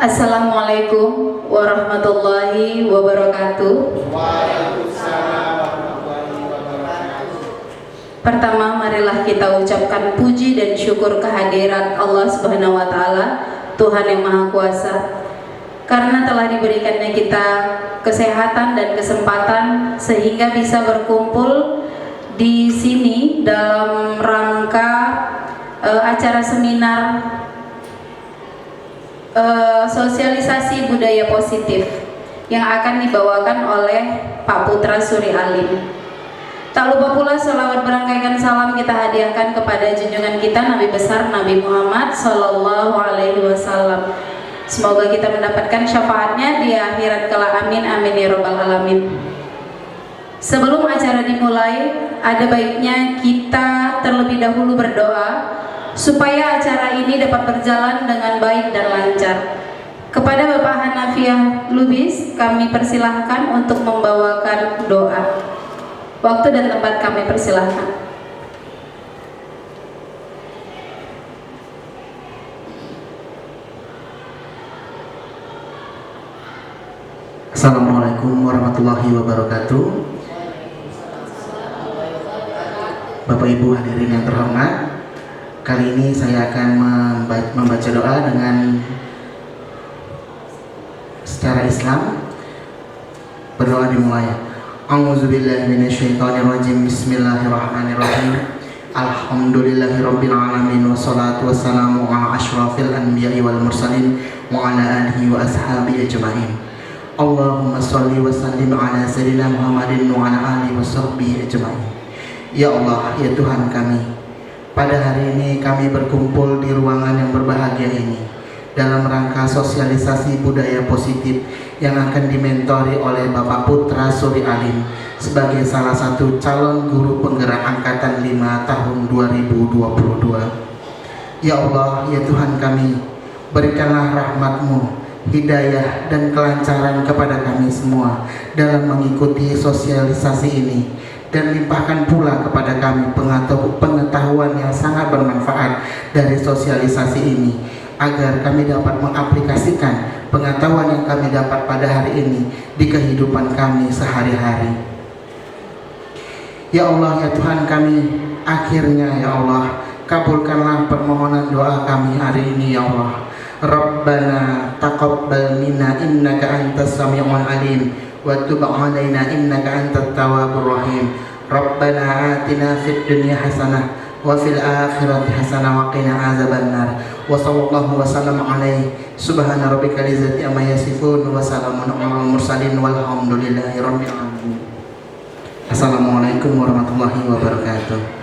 Assalamualaikum warahmatullahi wabarakatuh. Waalaikumsalam warahmatullahi wabarakatuh. Pertama, marilah kita ucapkan puji dan syukur kehadirat Allah Subhanahu wa Ta'ala, Tuhan yang Maha Kuasa, karena telah diberikannya kita kesehatan dan kesempatan sehingga bisa berkumpul di sini dalam rangka acara seminar sosialisasi budaya positif yang akan dibawakan oleh Pak Putra Suri Alim. Tak lupa pula selawat berangkaikan salam kita hadiahkan kepada junjungan kita Nabi besar Nabi Muhammad Sallallahu Alaihi Wasallam. Semoga kita mendapatkan syafaatnya di akhirat kelak, amin amin ya robbal alamin. Sebelum acara dimulai, ada baiknya kita terlebih dahulu berdoa supaya acara ini dapat berjalan dengan baik dan lancar. Kepada Bapak Hanafiah Lubis, kami persilahkan untuk membawakan doa. Waktu dan tempat kami persilahkan. Assalamualaikum warahmatullahi wabarakatuh. Bapak Ibu hadirin yang terhormat, kali ini saya akan membaca doa dengan secara Islam. Berdoa dimulai. A'udzubillahi minasyaitonirrajim. Bismillahirrahmanirrahim. Alhamdulillahirabbil alamin wassalatu wassalamu ala asyrafil anbiya'i wal mursalin wa ala alihi wa ashabihi ajmain. Allahumma shalli wa sallim ala sayyidina Muhammadin wa ala alihi wa sahbihi ajmain. Ya Allah, ya Tuhan kami, pada hari ini kami berkumpul di ruangan yang berbahagia ini dalam rangka sosialisasi budaya positif yang akan dimentori oleh Bapak Putra Suri Alim sebagai salah satu calon guru penggerak angkatan 5 tahun 2022. Ya Allah, ya Tuhan kami, berikanlah rahmat-Mu, hidayah dan kelancaran kepada kami semua dalam mengikuti sosialisasi ini, dan limpahkan pula kepada kami pengetahuan yang sangat bermanfaat dari sosialisasi ini, agar kami dapat mengaplikasikan pengetahuan yang kami dapat pada hari ini di kehidupan kami sehari-hari. Ya Allah, ya Tuhan kami, akhirnya ya Allah, kabulkanlah permohonan doa kami hari ini ya Allah. Rabbana taqabbal minna innaka antas sami'ul alim wa tub 'alaina innaka antat tawwabur rahim. Rabbana atina fid dunya hasanah wa fil akhirati hasanah wa qina azabannar. Wa sallallahu wasallam alaihi subhana rabbika lizzati amma yasifun wa salamun alal mursalin walhamdulillahi rabbil alamin. Assalamualaikum warahmatullahi wabarakatuh.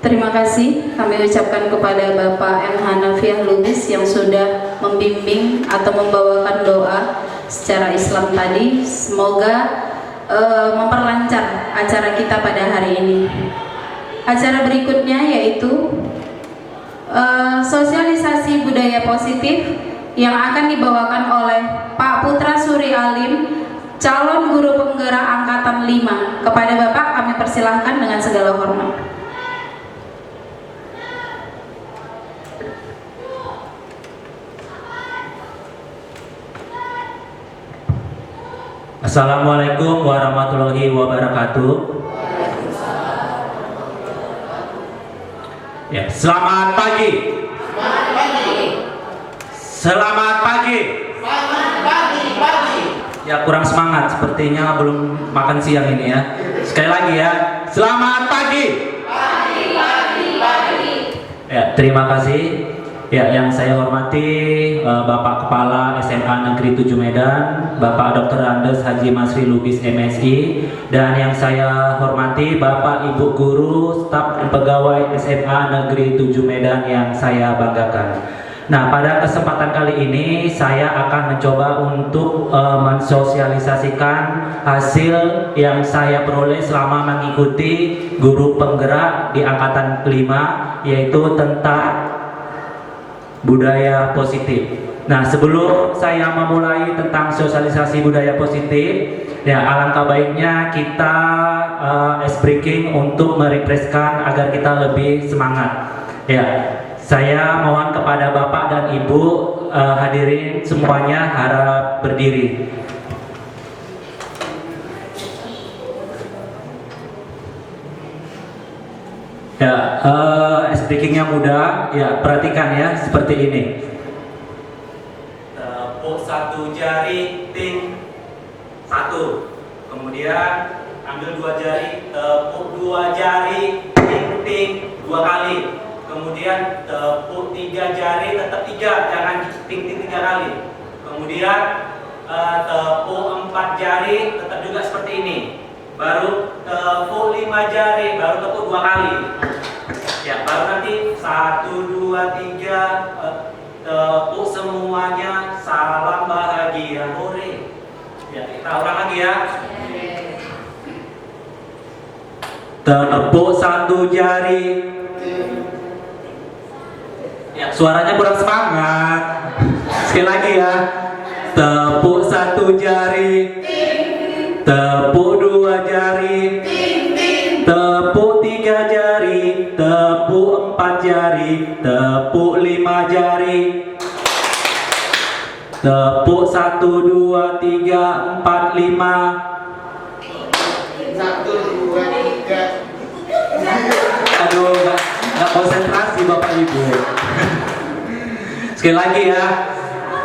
Terima kasih kami ucapkan kepada Bapak M. Hanafiah Lubis yang sudah membimbing atau membawakan doa secara Islam tadi. Semoga memperlancar acara kita pada hari ini. Acara berikutnya yaitu sosialisasi budaya positif yang akan dibawakan oleh Pak Putra Suri Alim, calon guru penggerak angkatan 5. Kepada Bapak kami persilahkan dengan segala hormat. Assalamualaikum warahmatullahi wabarakatuh. Ya, selamat pagi. Selamat pagi. Selamat pagi. Selamat pagi. Ya, kurang semangat, sepertinya belum makan siang ini ya. Sekali lagi ya, selamat pagi. Pagi. Ya, terima kasih. Ya, yang saya hormati Bapak Kepala SMA Negeri 7 Medan, Bapak Dr. Andes Haji Masri Lubis MSI, dan yang saya hormati Bapak Ibu Guru, staf dan pegawai SMA Negeri 7 Medan yang saya banggakan. Nah, pada kesempatan kali ini saya akan mencoba untuk mensosialisasikan hasil yang saya peroleh selama mengikuti guru penggerak di angkatan 5, yaitu tentang budaya positif. Nah, sebelum saya memulai tentang sosialisasi budaya positif, ya alangkah baiknya kita ice breaking untuk merefreshkan agar kita lebih semangat. Ya, saya mohon kepada Bapak dan Ibu hadirin semuanya harap berdiri. Ya, speakingnya mudah. Ya, perhatikan ya seperti ini. Tepuk satu jari, ting, satu. Kemudian ambil dua jari, tepuk dua jari, ting, ting, dua kali. Kemudian tepuk tiga jari, tetap tiga, jangan ting, ting tiga kali. Kemudian tepuk empat jari, tetap juga seperti ini. Baru tepuk 5 jari, baru tepuk 2 kali. Ya, baru nanti 1, 2, 3 tepuk semuanya, salam bahagia, hore. Ya, kita ulang lagi ya. Tepuk 1 jari. Ya, suaranya kurang semangat. Sekali lagi ya. Tepuk 1 jari. Tepuk 2 jari, tepuk 3 jari, tepuk 4 jari, tepuk 5 jari, tepuk 1, 2, 3, 4, 5. 1, 2, 3. Aduh, nggak konsentrasi Bapak Ibu. Sekali lagi ya.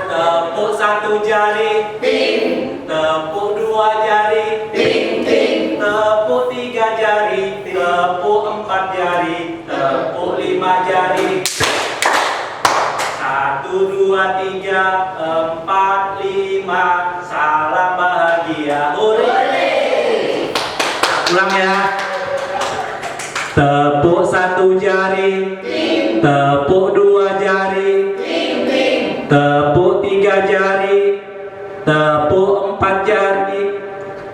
Tepuk 1 jari, ting. Tepuk 2 jari, ting, ting. Tepuk 3 jari, tepuk 4 jari, tepuk 5 jari. 1, 2, 3, 4, 5. Salam bahagia, hore. Ulang ya. Tepuk 1 jari, ting. Tepuk 2 jari, ting, ting. Tepuk 3 jari, tepuk 4 jari,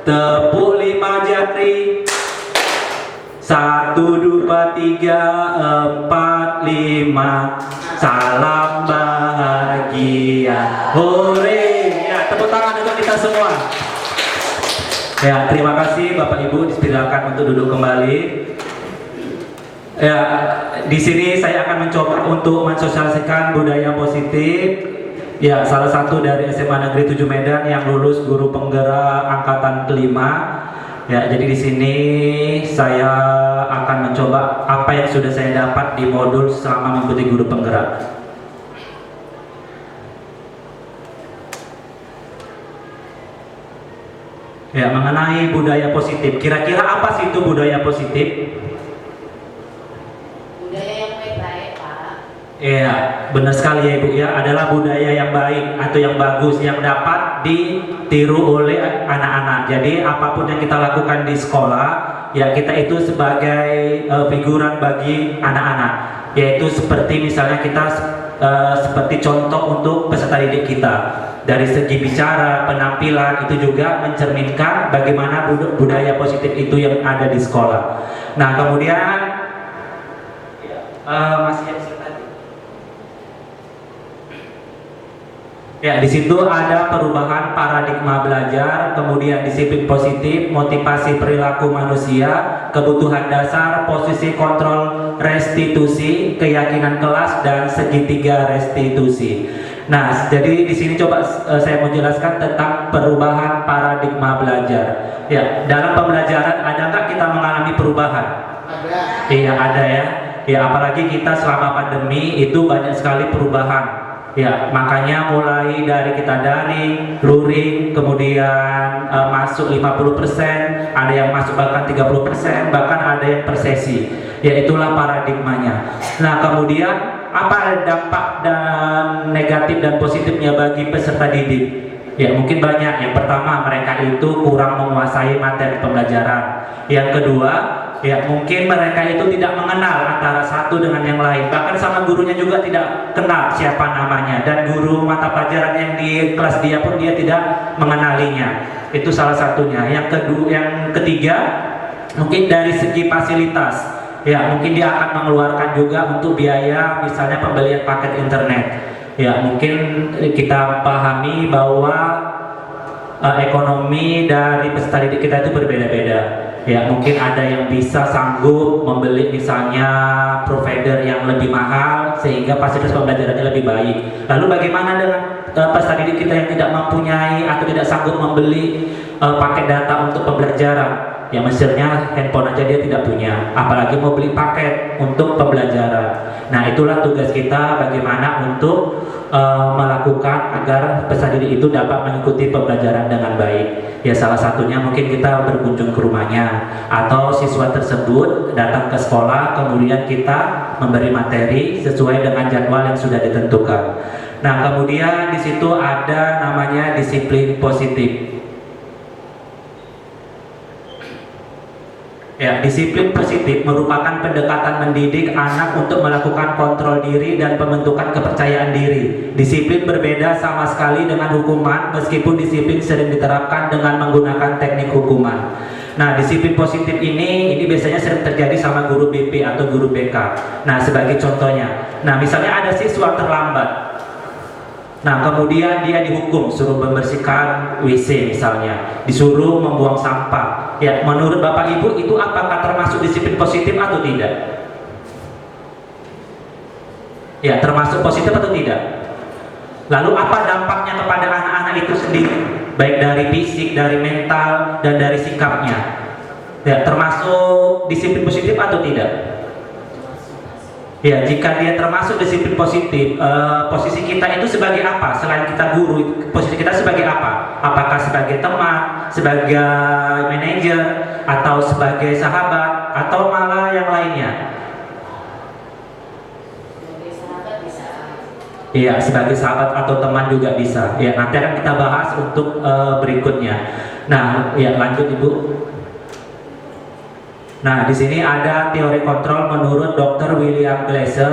tepuk 5 jari. 1, 2, 3, 4, 5. Salam bahagia, hore. Ya, tepuk tangan untuk kita semua. Ya, terima kasih Bapak Ibu, disilakan untuk duduk kembali. Ya, di sini saya akan mencoba untuk mensosialisasikan budaya positif. Ya, salah satu dari SMA Negeri 7 Medan yang lulus guru penggerak angkatan kelima. Ya, jadi di sini saya akan mencoba apa yang sudah saya dapat di modul selama mengikuti guru penggerak. Ya, mengenai budaya positif. Kira-kira apa sih itu budaya positif? Budaya yang baik-baik, Pak. Iya, benar sekali ya Ibu ya, adalah budaya yang baik atau yang bagus yang dapat ditiru oleh anak-anak. Jadi apapun yang kita lakukan di sekolah, ya kita itu sebagai figuran bagi anak-anak. Yaitu seperti misalnya kita seperti contoh untuk peserta didik kita. Dari segi bicara, penampilan itu juga mencerminkan bagaimana budaya positif itu yang ada di sekolah. Nah, kemudian masih yang tadi. Ya, di situ ada perubahan paradigma belajar, kemudian disiplin positif, motivasi perilaku manusia, kebutuhan dasar, posisi kontrol restitusi, keyakinan kelas, dan segitiga restitusi. Nah, jadi di sini coba saya mau jelaskan tentang perubahan paradigma belajar. Ya, dalam pembelajaran ada nggak kita mengalami perubahan? Ada. Iya, ada ya. Ya, apalagi kita selama pandemi itu banyak sekali perubahan. Ya, makanya mulai dari kita daring, luring, kemudian masuk 50%, ada yang masuk bahkan 30%, bahkan ada yang per sesi. Ya, itulah paradigmanya. Nah, kemudian apa dampak dan negatif dan positifnya bagi peserta didik? Ya, mungkin banyak. Yang pertama, mereka itu kurang menguasai materi pembelajaran. Yang kedua, ya mungkin mereka itu tidak mengenal antara satu dengan yang lain, bahkan sama gurunya juga tidak kenal siapa namanya, dan guru mata pelajaran yang di kelas dia pun dia tidak mengenalinya. Itu salah satunya. Yang ketiga, mungkin dari segi fasilitas, ya mungkin dia akan mengeluarkan juga untuk biaya misalnya pembelian paket internet. Ya, mungkin kita pahami bahwa ekonomi dari peserta didik kita itu berbeda-beda. Ya, mungkin ada yang bisa sanggup membeli misalnya provider yang lebih mahal sehingga fasilitas pembelajarannya lebih baik. Lalu bagaimana dengan peserta didik kita yang tidak mempunyai atau tidak sanggup membeli paket data untuk pembelajaran? Ya, misalnya handphone aja dia tidak punya, apalagi mau beli paket untuk pembelajaran. Nah, itulah tugas kita bagaimana untuk melakukan agar peserta didik itu dapat mengikuti pembelajaran dengan baik. Ya, salah satunya mungkin kita berkunjung ke rumahnya atau siswa tersebut datang ke sekolah, kemudian kita memberi materi sesuai dengan jadwal yang sudah ditentukan. Nah, kemudian di situ ada namanya disiplin positif. Ya, disiplin positif merupakan pendekatan mendidik anak untuk melakukan kontrol diri dan pembentukan kepercayaan diri. Disiplin berbeda sama sekali dengan hukuman, meskipun disiplin sering diterapkan dengan menggunakan teknik hukuman. Nah, disiplin positif ini biasanya sering terjadi sama guru BP atau guru BK. Nah, sebagai contohnya, nah misalnya ada siswa terlambat. Nah, kemudian dia dihukum, suruh membersihkan WC misalnya, disuruh membuang sampah. Ya, menurut Bapak Ibu itu apakah termasuk disiplin positif atau tidak? Ya, termasuk positif atau tidak? Lalu apa dampaknya kepada anak-anak itu sendiri? Baik dari fisik, dari mental, dan dari sikapnya. Ya, termasuk disiplin positif atau tidak? Ya, jika dia termasuk disiplin positif, posisi kita itu sebagai apa? Selain kita guru, posisi kita sebagai apa? Apakah sebagai teman, sebagai manajer, atau sebagai sahabat, atau malah yang lainnya? Iya, sebagai sahabat atau teman juga bisa. Ya, nanti akan kita bahas untuk berikutnya. Nah, ya lanjut Ibu. Nah, di sini ada teori kontrol menurut Dr. William Glasser.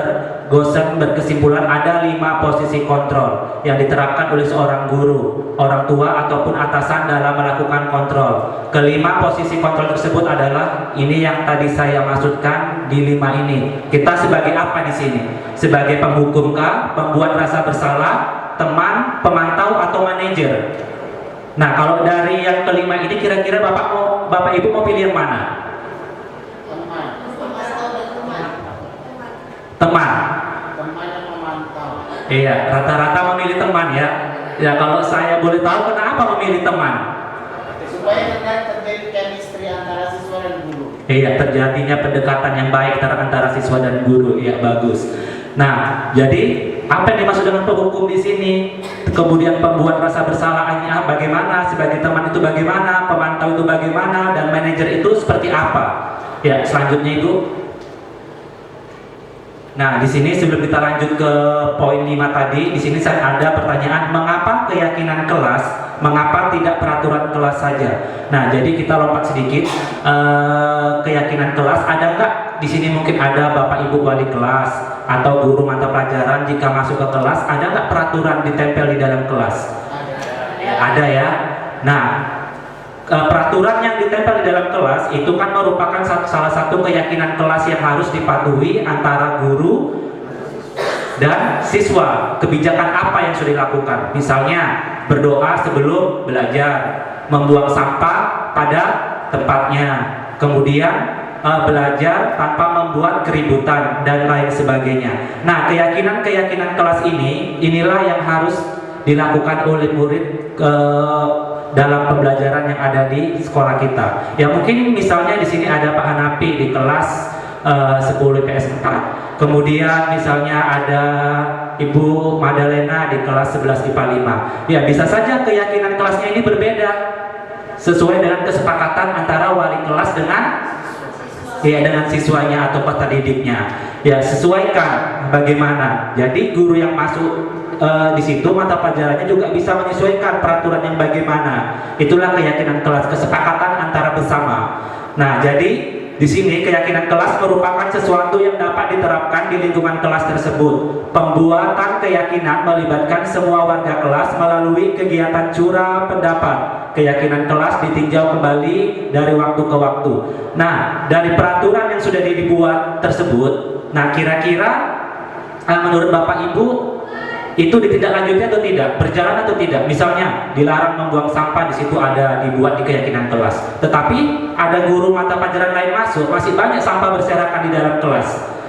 Gosen berkesimpulan ada 5 posisi kontrol yang diterapkan oleh seorang guru, orang tua ataupun atasan dalam melakukan kontrol. Kelima posisi kontrol tersebut adalah ini yang tadi saya maksudkan di 5 ini. Kita sebagai apa di sini? Sebagai penghukum kah, pembuat rasa bersalah, teman, pemantau atau manajer? Nah, kalau dari yang kelima ini kira-kira Bapak Ibu mau pilih yang mana? Teman. Iya, rata-rata memilih teman ya. Ya, kalau saya boleh tahu kenapa memilih teman? Supaya terjadi chemistry antara siswa dan guru. Iya, terjadinya pendekatan yang baik antara siswa dan guru. Iya, bagus. Nah, jadi apa yang dimaksud dengan penghukum di sini? Kemudian pembuat rasa bersalahnya bagaimana? Sebagai teman itu bagaimana? Pemantau itu bagaimana? Dan manajer itu seperti apa? Ya, selanjutnya Ibu. Nah, di sini sebelum kita lanjut ke poin 5 tadi, di sini saya ada pertanyaan, mengapa keyakinan kelas, mengapa tidak peraturan kelas saja? Nah, jadi kita lompat sedikit, keyakinan kelas ada nggak? Di sini mungkin ada Bapak Ibu wali kelas atau guru mata pelajaran jika masuk ke kelas, ada nggak peraturan ditempel di dalam kelas? Ada ya. Nah, peraturan yang ditempel di dalam kelas itu kan merupakan salah satu keyakinan kelas yang harus dipatuhi antara guru dan siswa. Kebijakan apa yang sudah dilakukan? Misalnya berdoa sebelum belajar, membuang sampah pada tempatnya, kemudian belajar tanpa membuat keributan dan lain sebagainya. Nah, keyakinan kelas inilah yang harus dilakukan oleh murid dalam pembelajaran yang ada di sekolah kita. Ya, mungkin misalnya di sini ada Pak Hanapi di kelas 10 IPS 4. Kemudian misalnya ada Ibu Madalena di kelas 11 IPA 5. Ya, bisa saja keyakinan kelasnya ini berbeda sesuai dengan kesepakatan antara wali kelas dengan siswanya atau peserta didiknya. Ya, sesuaikan bagaimana. Jadi guru yang masuk di situ mata pelajarannya juga bisa menyesuaikan peraturan yang bagaimana. Itulah keyakinan kelas, kesepakatan antara bersama. Nah, jadi di sini keyakinan kelas merupakan sesuatu yang dapat diterapkan di lingkungan kelas tersebut. Pembuatan keyakinan melibatkan semua warga kelas melalui kegiatan curah pendapat. Keyakinan kelas ditinjau kembali dari waktu ke waktu. Nah, dari peraturan yang sudah dibuat tersebut, nah kira-kira menurut Bapak Ibu itu ditindaklanjuti atau tidak, berjalan atau tidak. Misalnya dilarang membuang sampah, di situ ada dibuat di keyakinan kelas. Tetapi ada guru mata pelajaran lain masuk, masih banyak sampah berserakan di dalam kelas.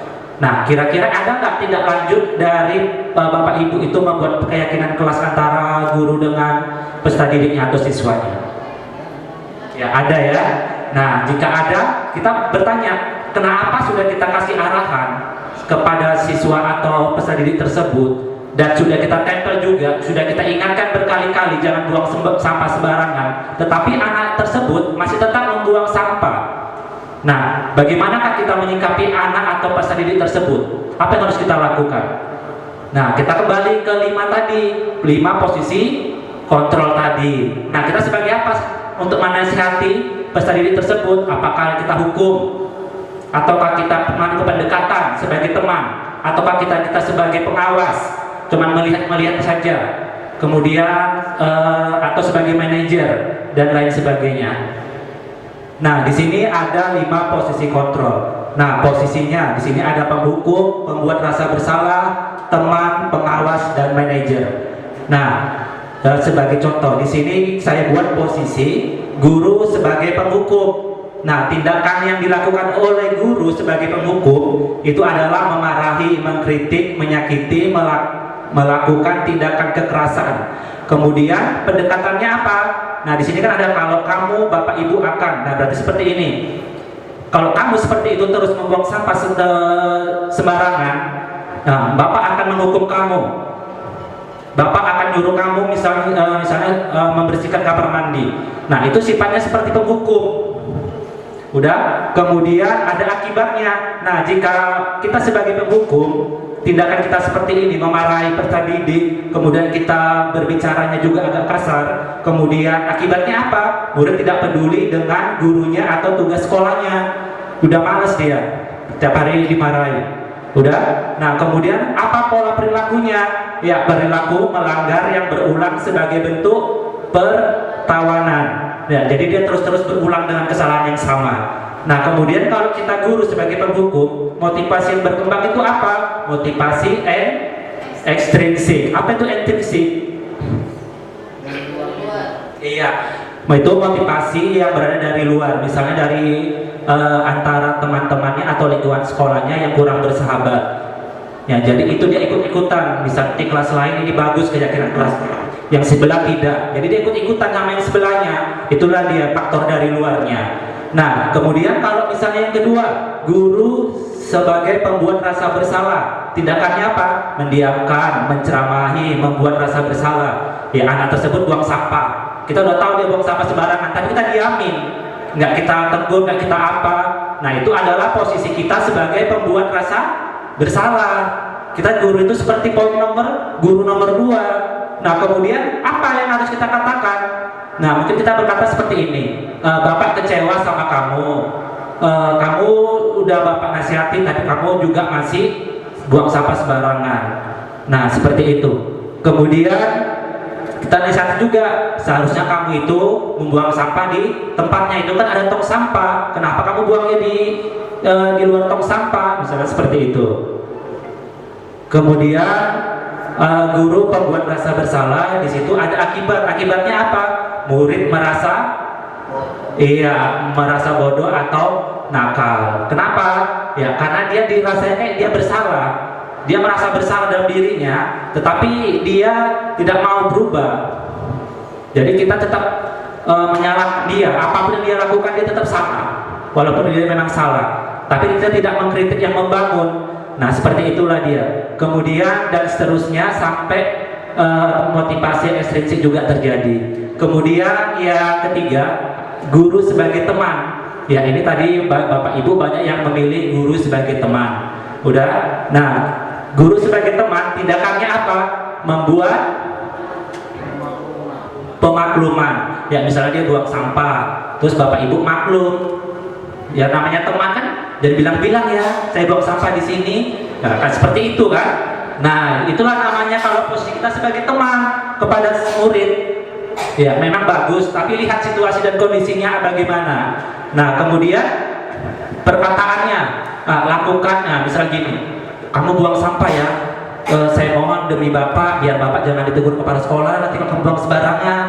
Nah, kira-kira ada nggak tindak lanjut dari Bapak Ibu itu membuat keyakinan kelas antara guru dengan peserta didiknya atau siswanya? Ya, ada ya. Nah, jika ada, kita bertanya, kenapa sudah kita kasih arahan kepada siswa atau peserta didik tersebut, dan sudah kita tempel juga, sudah kita ingatkan berkali-kali jangan buang sampah sembarangan, tetapi anak tersebut masih tetap membuang sampah. Nah, bagaimanakah kita menyikapi anak atau peserta didik tersebut? Apa yang harus kita lakukan? Nah, kita kembali ke 5 tadi, 5 posisi kontrol tadi. Nah, kita sebagai apa untuk menasihati peserta didik tersebut? Apakah kita hukum? Ataukah kita melakukan pendekatan sebagai teman? Ataukah kita sebagai pengawas? Cuman melihat saja, kemudian atau sebagai manajer dan lain sebagainya. Nah, di sini ada 5 posisi kontrol. Nah, posisinya di sini ada penghukum, pembuat rasa bersalah, teman, pengawas, dan manajer. Nah, sebagai contoh di sini saya buat posisi guru sebagai penghukum. Nah, tindakan yang dilakukan oleh guru sebagai penghukum itu adalah memarahi, mengkritik, menyakiti, melakukan tindakan kekerasan. Kemudian pendekatannya apa? Nah, di sini kan ada kalau kamu Bapak Ibu akan. Nah, berarti seperti ini. Kalau kamu seperti itu terus membuang sampah sembarangan, nah, Bapak akan menghukum kamu. Bapak akan nyuruh kamu misalnya membersihkan kamar mandi. Nah, itu sifatnya seperti penghukum. Udah, kemudian ada akibatnya. Nah, jika kita sebagai penghukum, tindakan kita seperti ini, memarahi peserta didik, kemudian kita berbicaranya juga agak kasar, kemudian akibatnya apa? Murid tidak peduli dengan gurunya atau tugas sekolahnya. Udah males dia, tiap hari dimarahi. Udah, nah kemudian apa pola perilakunya? Ya, perilaku melanggar yang berulang sebagai bentuk pertawanan. Ya, jadi dia terus-terus berulang dengan kesalahan yang sama. Nah, kemudian kalau kita guru sebagai penghukum, motivasi yang berkembang itu apa? Motivasi ekstrinsik. Apa itu intrinsik? Iya, itu motivasi yang berada dari luar, misalnya dari antara teman-temannya atau lingkungan sekolahnya yang kurang bersahabat. Ya, jadi itu dia ikut-ikutan. Bisa di kelas lain ini bagus keyakinan kelas, yang sebelah tidak. Jadi dia ikut-ikutan sama yang sebelahnya. Itulah dia faktor dari luarnya. Nah, kemudian kalau misalnya yang kedua, guru sebagai pembuat rasa bersalah, tindakannya apa? Mendiamkan, menceramahi, membuat rasa bersalah. Ya, anak tersebut buang sampah. Kita udah tahu dia buang sampah sembarangan, tapi kita diamin, nggak kita tegur, nggak kita apa. Nah, itu adalah posisi kita sebagai pembuat rasa bersalah. Kita guru itu seperti guru nomor 2. Nah, kemudian apa yang harus kita katakan? Nah, mungkin kita berkata seperti ini, Bapak kecewa sama kamu, kamu udah Bapak nasihati, tapi kamu juga masih buang sampah sembarangan. Nah, seperti itu. Kemudian kita nasihati juga, seharusnya kamu itu membuang sampah di tempatnya, itu kan ada tong sampah. Kenapa kamu buangnya di luar tong sampah? Misalnya seperti itu. Kemudian guru pembuat rasa bersalah, di situ ada akibat. Akibatnya apa? Murid merasa bodoh atau nakal. Kenapa? Ya, karena dia dirasanya dia bersalah. Dia merasa bersalah dalam dirinya, tetapi dia tidak mau berubah. Jadi kita tetap menyalahkan dia. Apapun yang dia lakukan dia tetap sama, walaupun dia memang salah. Tapi kita tidak mengkritik yang membangun. Nah, seperti itulah dia. Kemudian dan seterusnya sampai motivasi ekstrinsik juga terjadi. Kemudian yang ketiga, guru sebagai teman. Ya, ini tadi Bapak Ibu banyak yang memilih guru sebagai teman. Udah. Nah, guru sebagai teman tindakannya apa? Membuat pemakluman. Ya, misalnya dia buang sampah, terus Bapak Ibu maklum. Ya, namanya teman kan, dan bilang-bilang ya, saya buang sampah di sini. Nah, kan seperti itu kan. Nah, itulah namanya kalau posisi kita sebagai teman kepada murid. Ya, memang bagus, tapi lihat situasi dan kondisinya bagaimana. Nah, kemudian perkataannya, lakukan. Nah, misal gini, kamu buang sampah ya, saya mohon demi Bapak, biar Bapak jangan ditegur kepala sekolah, nanti kalau kamu buang sembarangan.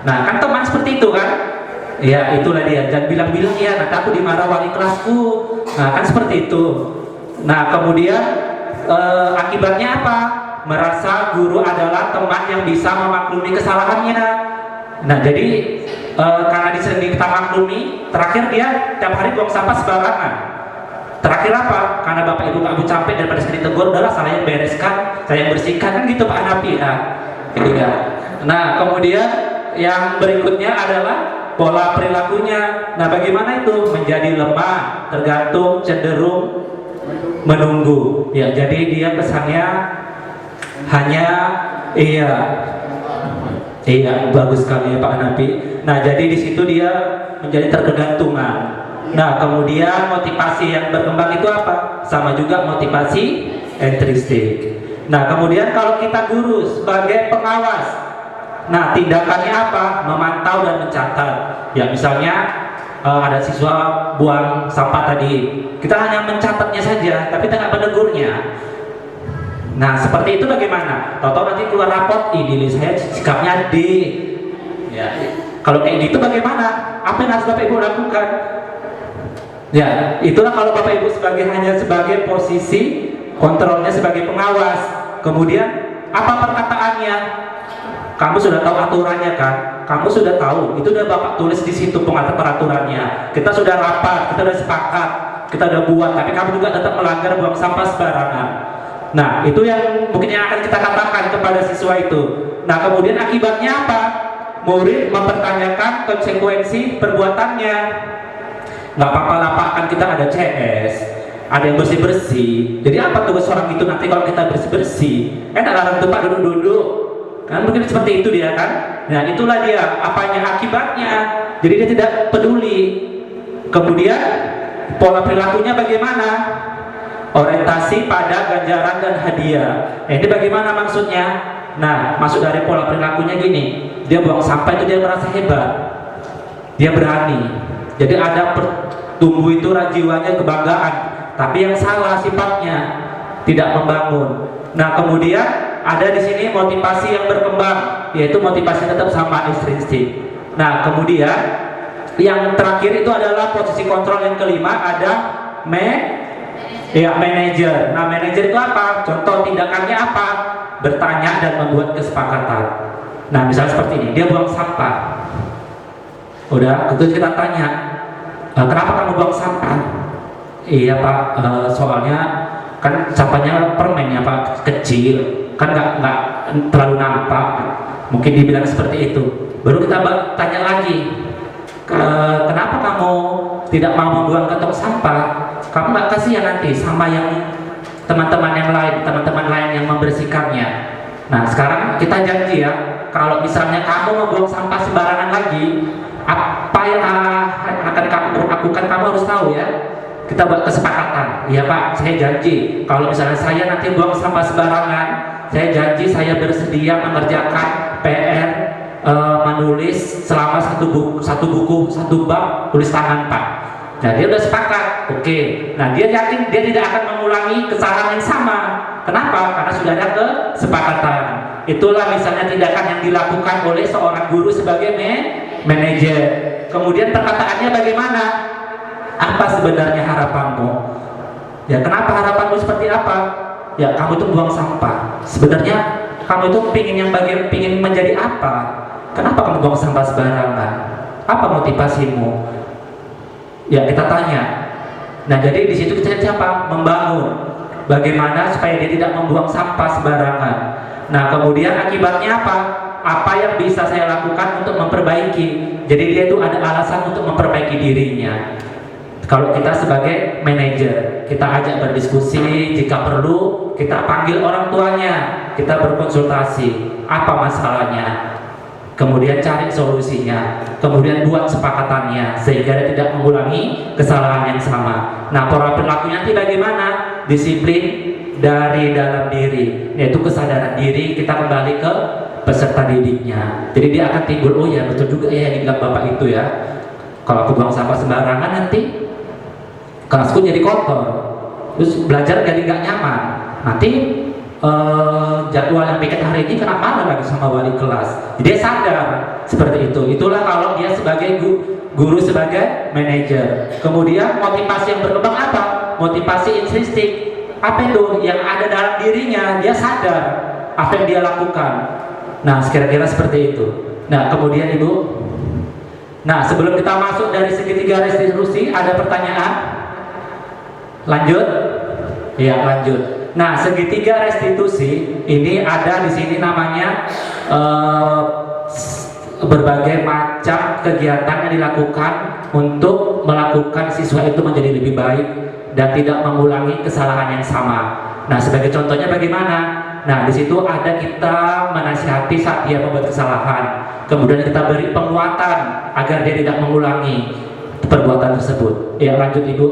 Nah kan teman seperti itu kan, ya itulah dia, jangan bilang-bilang ya nanti aku dimarah wali kelasku. Nah kan seperti itu. Nah kemudian akibatnya apa? Merasa guru adalah teman yang bisa memaklumi kesalahannya. Nah jadi karena disering kita maklumi, terakhir dia tiap hari buang sampah sembarangan. Terakhir apa? Karena Bapak Ibu nggak capek daripada sekali tegur, udahlah saya yang bereskan, saya yang bersihkan, kan gitu Pak Hanafi ya. Gitu ya. Nah kemudian yang berikutnya adalah pola perilakunya. Nah bagaimana itu? Menjadi lemah, tergantung, cenderung menunggu. Ya jadi dia pesannya hanya iya bagus sekali ya Pak Hanafi. Nah jadi di situ dia menjadi terkegantungan. Nah kemudian motivasi yang berkembang itu apa? Sama juga motivasi entristik. Nah kemudian kalau kita guru sebagai pengawas, nah tindakannya apa? Memantau dan mencatat. Ya misalnya ada siswa buang sampah tadi, kita hanya mencatatnya saja, tapi tidak menegurnya. Nah seperti itu bagaimana? Tahu-tahu nanti keluar raport, ini saya sikapnya D. Ya. Kalau kayak gitu bagaimana? Apa yang harus Bapak Ibu lakukan? Ya, itulah kalau Bapak Ibu hanya sebagai posisi kontrolnya sebagai pengawas. Kemudian apa perkataannya? Kamu sudah tahu aturannya kan? Kamu sudah tahu, itu udah Bapak tulis di situ peraturannya. Kita sudah rapat, kita sudah sepakat, kita sudah buat, tapi kamu juga tetap melanggar, buang sampah sembarangan. Nah, itu yang mungkin yang akan kita katakan kepada siswa itu. Nah, kemudian akibatnya apa? Murid mempertanyakan konsekuensi perbuatannya. Nggak apa-apa lah Pak, kan kita ada CS, ada yang bersih-bersih. Jadi apa tugas orang itu nanti kalau kita bersih-bersih? Enak larang tuh Pak duduk-duduk. Kan mungkin seperti itu dia kan. Nah itulah dia, apanya akibatnya. Jadi dia tidak peduli. Kemudian pola perilakunya bagaimana? Orientasi pada ganjaran dan hadiah. Ini bagaimana maksudnya? Nah maksud dari pola perilakunya gini, dia buang sampah itu dia merasa hebat, dia berani. Jadi ada tumbuh itu jiwanya kebanggaan, tapi yang salah sifatnya tidak membangun. Nah kemudian ada di sini motivasi yang berkembang, yaitu motivasi tetap sama intrinsik. Nah kemudian yang terakhir itu adalah posisi kontrol yang kelima, ada manajer. Nah manajer itu apa? Contoh tindakannya apa? Bertanya dan membuat kesepakatan. Nah misalnya seperti ini, dia buang sampah. Udah, terus kita tanya, kenapa kamu buang sampah? Iya Pak, soalnya kan sampahnya permen ya Pak, kecil, kan nggak terlalu nampak. Mungkin dibilang seperti itu. Baru kita tanya lagi, kenapa kamu tidak mau membuang ke tong sampah? Kamu nggak kasihan nanti sama yang teman-teman yang lain, teman-teman lain yang membersihkannya. Nah sekarang kita janji ya, kalau misalnya kamu membuang sampah sembarangan lagi, apa yang akan kamu lakukan, kamu harus tahu ya. Kita buat kesepakatan. Iya Pak, saya janji kalau misalnya saya nanti buang sampah sembarangan, saya janji saya bersedia mengerjakan PR menulis selama satu buku, satu bab tulis tangan Pak. Nah dia udah sepakat, oke. Nah dia yakin dia tidak akan mengulangi kesalahan yang sama. Kenapa? Karena sudah ada kesepakatan. Itulah misalnya tindakan yang dilakukan oleh seorang guru sebagai manajer. Kemudian perkataannya bagaimana? Apa sebenarnya harapanmu? Ya kenapa harapanmu seperti apa? Ya kamu itu buang sampah. Sebenarnya kamu itu pingin menjadi apa? Kenapa kamu buang sampah sembarangan? Apa motivasimu? Ya kita tanya. Nah jadi di situ kita siapa? Membangun. Bagaimana supaya dia tidak membuang sampah sembarangan. Nah kemudian akibatnya apa? Apa yang bisa saya lakukan untuk memperbaiki? Jadi dia itu ada alasan untuk memperbaiki dirinya. Kalau kita sebagai manajer, kita ajak berdiskusi, jika perlu kita panggil orang tuanya, kita berkonsultasi, apa masalahnya, kemudian cari solusinya, kemudian buat sepakatannya sehingga dia tidak mengulangi kesalahan yang sama. Nah pola perilaku nanti bagaimana? Disiplin dari dalam diri, yaitu kesadaran diri, kita kembali ke peserta didiknya. Jadi dia akan timbul, oh ya betul juga ya yang dibilang bapak itu ya, kalau aku buang sampah sembarangan nanti kelasku jadi kotor, terus belajar jadi nggak nyaman, nanti jadwal yang bikin hari ini kena marah lagi sama wali kelas. Dia sadar seperti itu. Itulah kalau dia sebagai guru sebagai manajer. Kemudian motivasi yang berkembang apa? Motivasi intrinsik. Apa itu? Yang ada dalam dirinya, dia sadar apa yang dia lakukan. Nah, kira-kira seperti itu. Nah, kemudian Ibu. Nah, sebelum kita masuk dari segitiga restitusi, ada pertanyaan? Lanjut? Ya, lanjut. Nah, segitiga restitusi ini ada di sini namanya berbagai macam kegiatan yang dilakukan untuk melakukan siswa itu menjadi lebih baik dan tidak mengulangi kesalahan yang sama. Nah, sebagai contohnya bagaimana? Nah, di situ ada kita menasihati saat dia membuat kesalahan. Kemudian kita beri penguatan agar dia tidak mengulangi perbuatan tersebut. Ya, lanjut Ibu.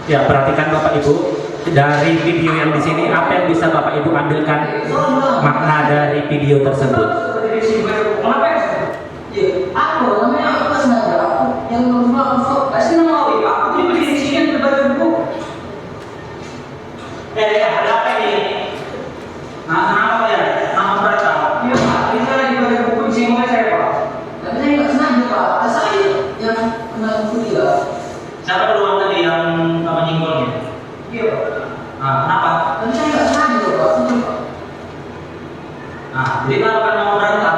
Ya, perhatikan Bapak Ibu, dari video yang di sini apa yang bisa Bapak Ibu ambilkan makna dari video tersebut? Ada apa ini? Nama ya? Nama mereka? Iya Pak, ini saya dibaca buku di sini oleh saya Pak. Tapi saya nggak sengaja Pak, saya yang kena buku dia. Siapa peluang tadi yang menyinggolnya? Iya Pak. Nah, kenapa? Tapi saya nggak sengaja Pak, itu Pak. Nah, jadi kalau kan mau berantak?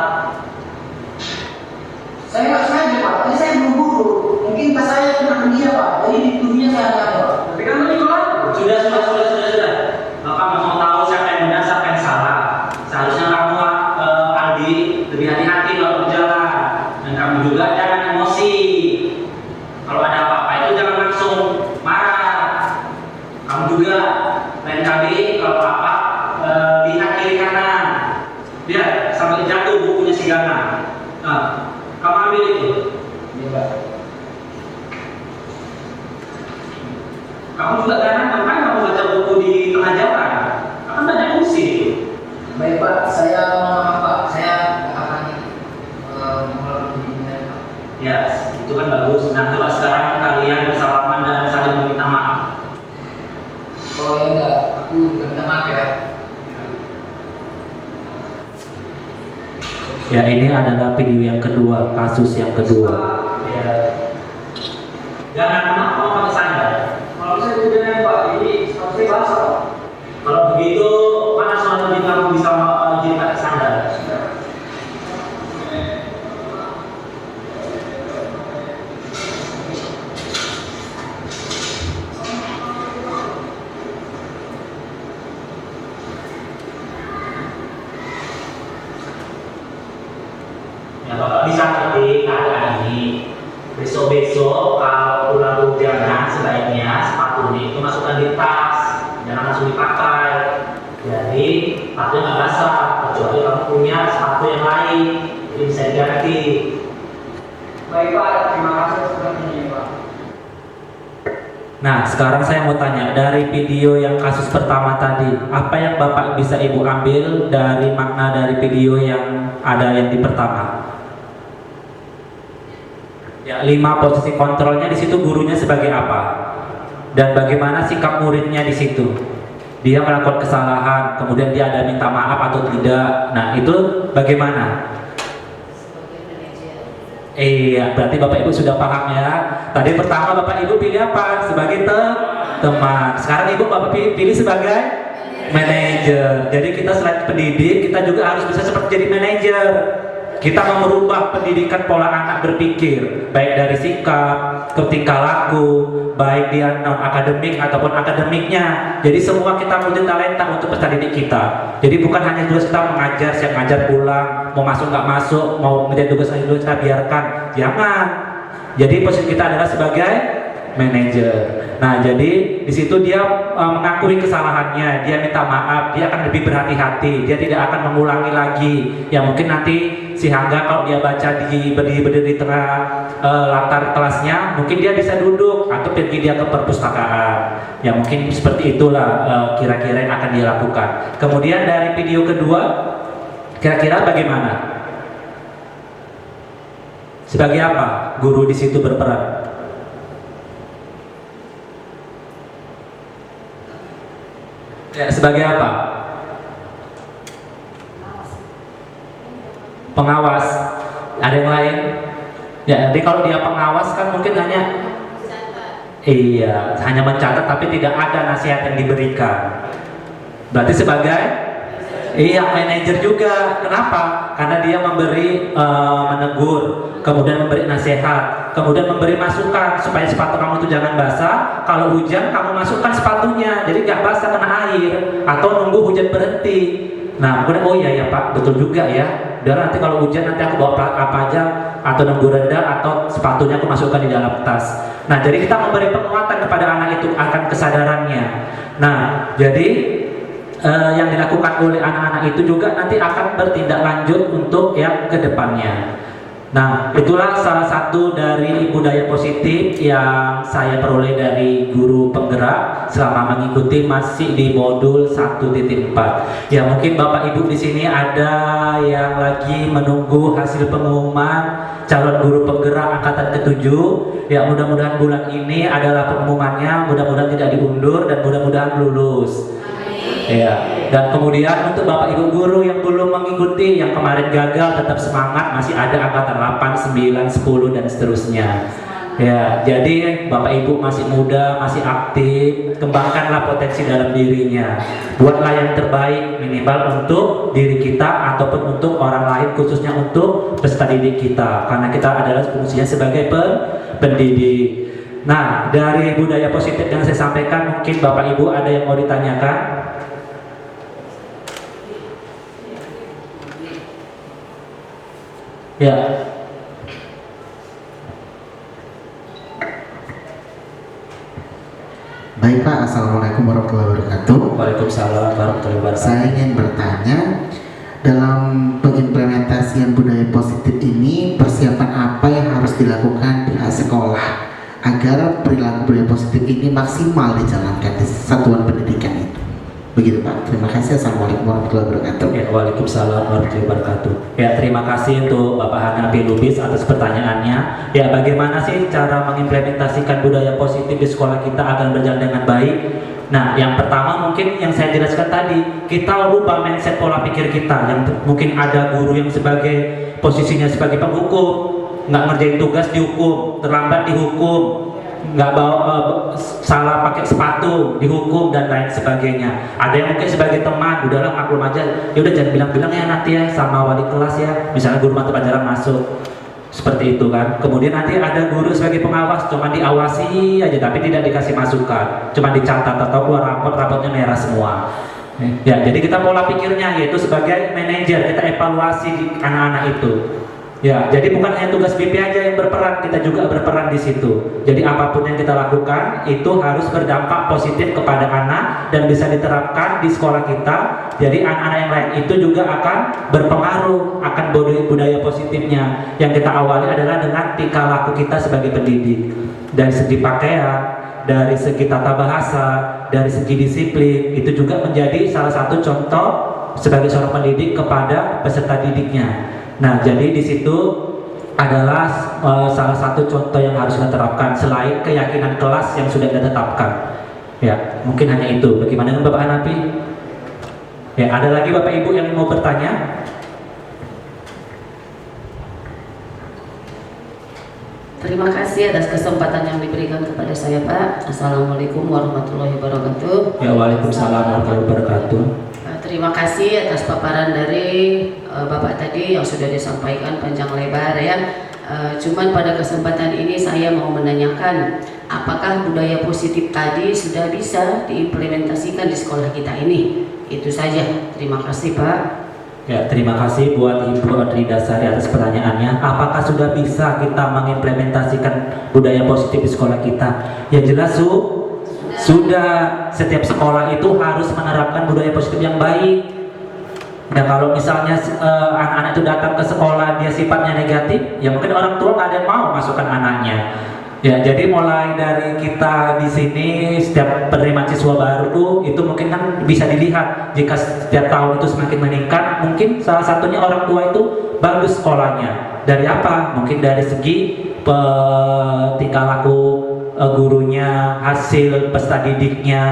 Saya nggak sengaja Pak, tadi saya buru-buru. Mungkin pas saya kena dia Pak, jadi dituduhnya saya nggak Pak. Tapi kan tadi Pak. Sudah. Bapak mau tahu siapa yang benar, siapa yang salah. Seharusnya kamu Aldi lebih hati-hati kalau berjalan, dan kamu juga jangan emosi. Kalau ada apa-apa itu jangan langsung marah. Kamu juga lain kali kalau apa lihat kiri kanan. Lihat sampai jatuh bukunya si Gana. Nah, kamu ambil itu. Iya Pak. Kamu juga Gana, ngapain kamu baca buku di tengah jalan? Kan banyak fungsi. Baik Pak, saya Pak, saya akan mengulangi. Ya, itu kan bagus. Nah, coba sekarang kalian bersalaman dan saling meminta maaf. Oh ya enggak, aku minta maaf ya. Ya, ini adalah video yang kedua, kasus yang kedua. Ya. Jangan mau pakai sandal. Kalau saya udah Pak, ini saya basah. Kalau begitu, mana suatu yang kamu bisa jadi pakai sandal? Ya, Bapak bisa ngerti keadaan ini. Besok-besok kalau pulang hujan, sebaiknya sepatu ini itu masukkan di tas, jangan langsung dipakai. Jadi sepatu nggak basah, kecuali kamu punya sepatu yang lain, jadi bisa diganti. Baik Pak, terima kasih sepertinya Pak. Nah, sekarang saya mau tanya, dari video yang kasus pertama tadi, apa yang Bapak bisa Ibu ambil dari makna dari video yang ada yang di pertama? Ya, 5 posisi kontrolnya di situ, gurunya sebagai apa? Dan bagaimana sikap muridnya di situ? Dia melakukan kesalahan, kemudian dia ada minta maaf atau tidak. Nah, itu bagaimana? Iya, berarti Bapak Ibu sudah paham ya. Tadi pertama Bapak Ibu pilih apa? Sebagai teman. Sekarang Ibu Bapak pilih sebagai manajer. Jadi kita selain pendidik, kita juga harus bisa seperti jadi manajer. Kita mau merubah pendidikan pola anak berpikir, baik dari sikap, ke tingkah laku, baik dia non akademik ataupun akademiknya. Jadi semua kita multi talenta untuk peserta didik kita. Jadi bukan hanya tugas kita mengajar, siap ngajar pulang, mau masuk nggak masuk, mau ngerjain tugas dulu kita biarkan, jangan. Jadi posisi kita adalah sebagai manajer. Nah, jadi di situ dia mengakui kesalahannya, dia minta maaf, dia akan lebih berhati-hati, dia tidak akan mengulangi lagi. Ya mungkin nanti sehingga kalau dia baca berdiri di tengah latar kelasnya, mungkin dia bisa duduk atau pergi dia ke perpustakaan. Ya mungkin seperti itulah kira-kira yang akan dia lakukan. Kemudian dari video kedua, kira-kira bagaimana? Sebagai apa guru di situ berperan? Ya, sebagai apa? Pengawas. Ada yang lain? Ya, jadi kalau dia pengawas kan mungkin hanya hanya mencatat tapi tidak ada nasihat yang diberikan. Berarti sebagai manajer juga. Kenapa? Karena dia memberi menegur, kemudian memberi nasihat, kemudian memberi masukan supaya sepatu kamu itu jangan basah. Kalau hujan kamu masukkan sepatunya, jadi nggak basah kena air, atau nunggu hujan berhenti. Nah, kemudian iya Pak, betul juga ya. Dan nanti kalau hujan nanti aku bawa apa aja, atau nunggu reda, atau sepatunya aku masukkan di dalam tas. Nah, jadi kita memberi penguatan kepada anak itu akan kesadarannya. Nah, jadi yang dilakukan oleh anak-anak itu juga nanti akan bertindak lanjut untuk yang kedepannya. Nah, itulah salah satu dari budaya positif yang saya peroleh dari guru penggerak selama mengikuti masih di modul 1.4. Ya, mungkin Bapak Ibu di sini ada yang lagi menunggu hasil pengumuman calon guru penggerak angkatan ke-7. Ya, mudah-mudahan bulan ini adalah pengumumannya, mudah-mudahan tidak diundur dan mudah-mudahan lulus. Ya, dan kemudian untuk Bapak Ibu guru yang belum mengikuti, yang kemarin gagal, tetap semangat, masih ada angkatan 8, 9, 10 dan seterusnya. Ya, jadi Bapak Ibu masih muda, masih aktif, kembangkanlah potensi dalam dirinya. Buatlah yang terbaik minimal untuk diri kita ataupun untuk orang lain, khususnya untuk peserta didik kita, karena kita adalah fungsinya sebagai pendidik. Nah, dari budaya positif yang saya sampaikan, mungkin Bapak Ibu ada yang mau ditanyakan? Ya. Baik Pak, Assalamualaikum warahmatullahi wabarakatuh. Waalaikumsalam warahmatullahi wabarakatuh. Saya ingin bertanya, dalam pengimplementasian budaya positif ini, persiapan apa yang harus dilakukan pihak sekolah agar perilaku budaya positif ini maksimal dijalankan di satuan pendidikan itu? Begitu Pak, terima kasih. Assalamualaikum warahmatullahi wabarakatuh. Ya, waalaikumsalam warahmatullahi wabarakatuh. Ya, terima kasih untuk Bapak Hanafi Lubis atas pertanyaannya. Ya, bagaimana sih cara mengimplementasikan budaya positif di sekolah kita agar berjalan dengan baik? Nah, yang pertama mungkin yang saya jelaskan tadi, kita rubah mindset pola pikir kita. Yang mungkin ada guru yang sebagai posisinya sebagai penghukum, nggak ngerjain tugas dihukum, terlambat dihukum, nggak bawa salah pakai sepatu dihukum dan lain sebagainya. Ada yang mungkin sebagai teman, udahlah maklum aja, ya udah jangan bilang-bilang ya nanti ya sama wali kelas ya, misalnya guru mata pelajaran masuk seperti itu kan. Kemudian nanti ada guru sebagai pengawas, cuma diawasi aja tapi tidak dikasih masukan, cuma dicatat atau keluar rapotnya merah semua. Ya, jadi kita pola pikirnya yaitu sebagai manajer kita evaluasi anak-anak itu. Ya, jadi bukan hanya tugas BP aja yang berperan, kita juga berperan di situ. Jadi apapun yang kita lakukan itu harus berdampak positif kepada anak dan bisa diterapkan di sekolah kita. Jadi anak-anak yang lain itu juga akan berpengaruh akan budaya positifnya. Yang kita awali adalah dengan tingkah laku kita sebagai pendidik. Dari segi pakaian, dari segi tata bahasa, dari segi disiplin, itu juga menjadi salah satu contoh sebagai seorang pendidik kepada peserta didiknya. Nah, jadi di situ adalah salah satu contoh yang harus kita terapkan selain keyakinan kelas yang sudah kita tetapkan. Ya, mungkin hanya itu. Bagaimana dengan Bapak Hanafi? Ya, ada lagi Bapak Ibu yang mau bertanya? Terima kasih atas kesempatan yang diberikan kepada saya Pak. Assalamualaikum warahmatullahi wabarakatuh. Ya, waalaikumsalam warahmatullahi wabarakatuh. Terima kasih atas paparan dari Bapak tadi yang sudah disampaikan panjang lebar ya. Cuman pada kesempatan ini saya mau menanyakan, apakah budaya positif tadi sudah bisa diimplementasikan di sekolah kita ini? Itu saja. Terima kasih Pak. Ya, terima kasih buat Ibu Adridasari atas pertanyaannya. Apakah sudah bisa kita mengimplementasikan budaya positif di sekolah kita? Ya jelas sudah. Setiap sekolah itu harus menerapkan budaya positif yang baik. Nah kalau misalnya anak-anak itu datang ke sekolah dia sifatnya negatif, ya mungkin orang tua nggak ada yang mau masukkan anaknya. Ya, jadi mulai dari kita di sini setiap penerimaan siswa baru itu mungkin kan bisa dilihat jika setiap tahun itu semakin meningkat, mungkin salah satunya orang tua itu bagus sekolahnya. Dari apa? Mungkin dari segi tingkah laku gurunya, hasil peserta didiknya,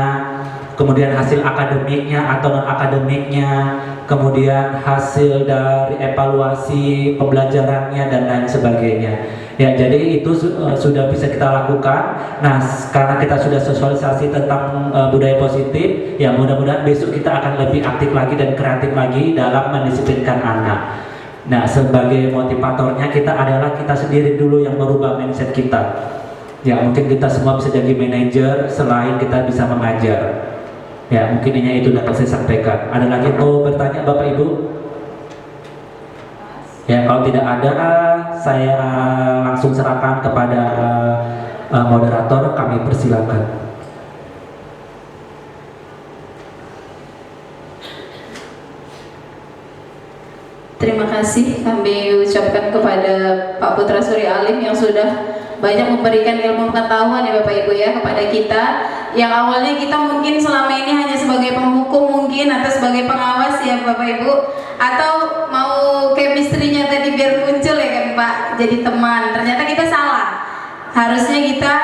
kemudian hasil akademiknya atau non akademiknya, kemudian hasil dari evaluasi pembelajarannya dan lain sebagainya. Ya, jadi itu sudah bisa kita lakukan. Nah, karena kita sudah sosialisasi tentang budaya positif, ya mudah-mudahan besok kita akan lebih aktif lagi dan kreatif lagi dalam mendisiplinkan anak. Nah, sebagai motivatornya kita adalah kita sendiri dulu yang merubah mindset kita. Ya, mungkin kita semua bisa jadi manajer selain kita bisa mengajar. Ya, mungkin ini itu dapat saya sampaikan. Ada lagi mau bertanya Bapak Ibu? Ya, kalau tidak ada, saya langsung serahkan kepada moderator. Kami persilakan. Terima kasih kami ucapkan kepada Pak Putra Suri Alim yang sudah banyak memberikan ilmu pengetahuan ya Bapak Ibu ya kepada kita, yang awalnya kita mungkin selama ini hanya sebagai penghukum mungkin atau sebagai pengawas ya Bapak Ibu, atau mau chemistry-nya tadi biar muncul ya kan Pak, jadi teman. Ternyata kita salah, harusnya kita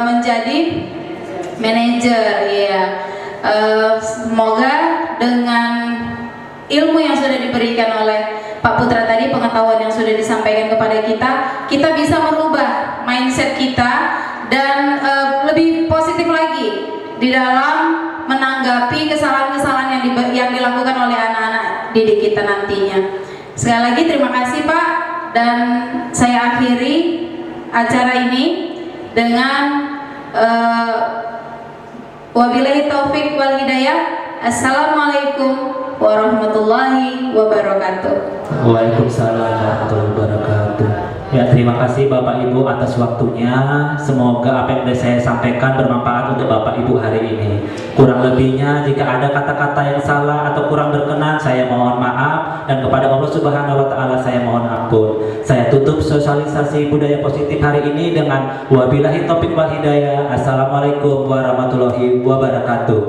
menjadi manajer ya. Semoga dengan ilmu yang sudah diberikan oleh Pak Putra tadi, pengetahuan yang sudah disampaikan kepada kita, kita bisa merubah mindset kita dan lebih positif lagi di dalam menanggapi kesalahan-kesalahan yang dilakukan oleh anak-anak didik kita nantinya. Sekali lagi terima kasih Pak, dan saya akhiri acara ini dengan wabillahi taufik wal hidayah. Assalamualaikum warahmatullahi wabarakatuh. Waalaikumsalam warahmatullahi wabarakatuh. Ya, terima kasih Bapak Ibu atas waktunya. Semoga apa yang sudah saya sampaikan bermanfaat untuk Bapak Ibu hari ini. Kurang lebihnya jika ada kata-kata yang salah atau kurang berkenan, saya mohon maaf, dan kepada Allah Subhanahu wa taala saya mohon ampun. Saya tutup sosialisasi budaya positif hari ini dengan wabillahi taufik wal hidayah. Assalamualaikum warahmatullahi wabarakatuh.